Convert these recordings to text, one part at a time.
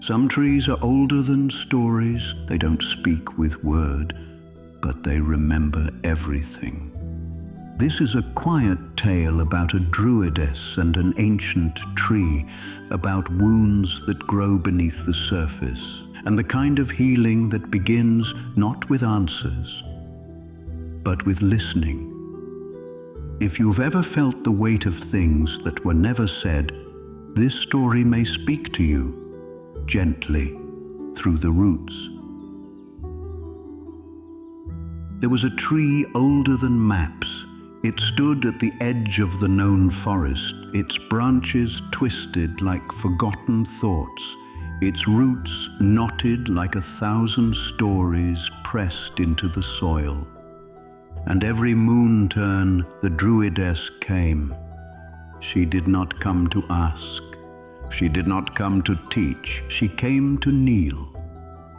Some trees are older than stories. They don't speak with word, but they remember everything. This is a quiet tale about a druidess and an ancient tree, about wounds that grow beneath the surface, and the kind of healing that begins not with answers, but with listening. If you've ever felt the weight of things that were never said, this story may speak to you gently through the roots. There was a tree older than maps. It stood at the edge of the known forest, its branches twisted like forgotten thoughts, its roots knotted like 1,000 stories pressed into the soil. And every moon turn, the druidess came. She did not come to ask. She did not come to teach. She came to kneel.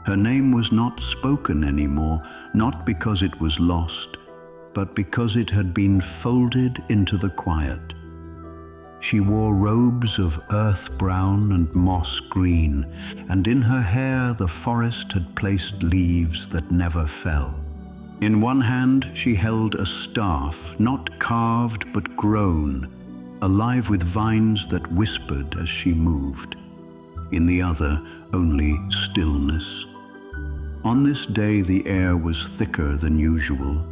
Her name was not spoken anymore, not because it was lost, but because it had been folded into the quiet. She wore robes of earth brown and moss green, and in her hair the forest had placed leaves that never fell. In one hand she held a staff, not carved but grown, alive with vines that whispered as she moved. In the other, only stillness. On this day the air was thicker than usual.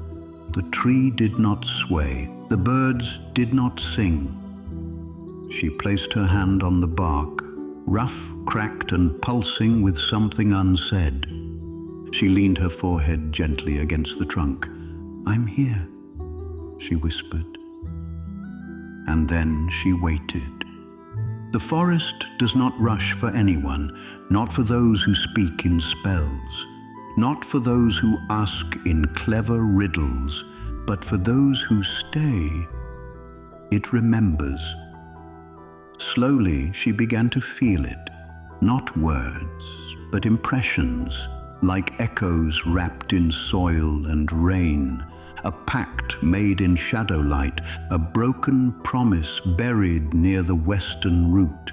The tree did not sway. The birds did not sing. She placed her hand on the bark, rough, cracked, and pulsing with something unsaid. She leaned her forehead gently against the trunk. "I'm here," she whispered. And then she waited. The forest does not rush for anyone, not for those who speak in spells, not for those who ask in clever riddles, but for those who stay. It remembers. Slowly she began to feel it, not words, but impressions, like echoes wrapped in soil and rain, a pact made in shadowlight, a broken promise buried near the western root,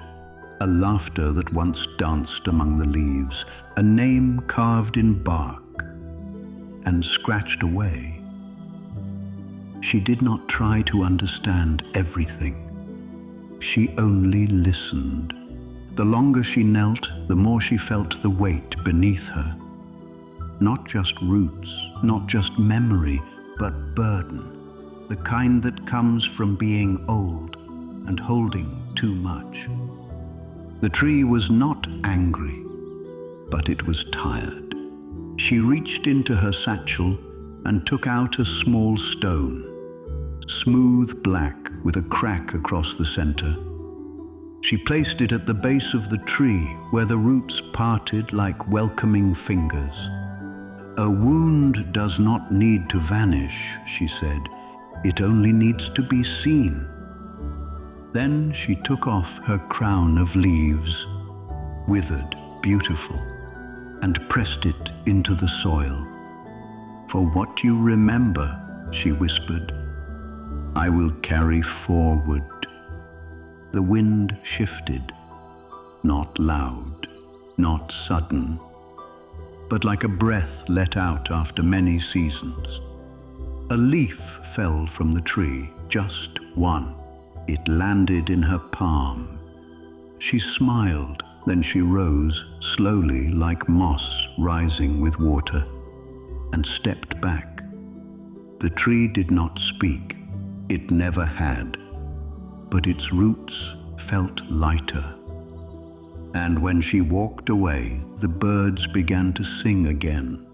a laughter that once danced among the leaves, a name carved in bark and scratched away. She did not try to understand everything. She only listened. The longer she knelt, the more she felt the weight beneath her. Not just roots, not just memory, but burden, the kind that comes from being old and holding too much. The tree was not angry, but it was tired. She reached into her satchel and took out a small stone, smooth black with a crack across the center. She placed it at the base of the tree where the roots parted like welcoming fingers. "A wound does not need to vanish," she said. "It only needs to be seen." Then she took off her crown of leaves, withered, beautiful, and pressed it into the soil. "For what you remember," she whispered, "I will carry forward." The wind shifted, not loud, not sudden, but like a breath let out after many seasons. A leaf fell from the tree, just one. It landed in her palm. She smiled, then she rose, slowly like moss rising with water, and stepped back. The tree did not speak. It never had. But its roots felt lighter. And when she walked away, the birds began to sing again.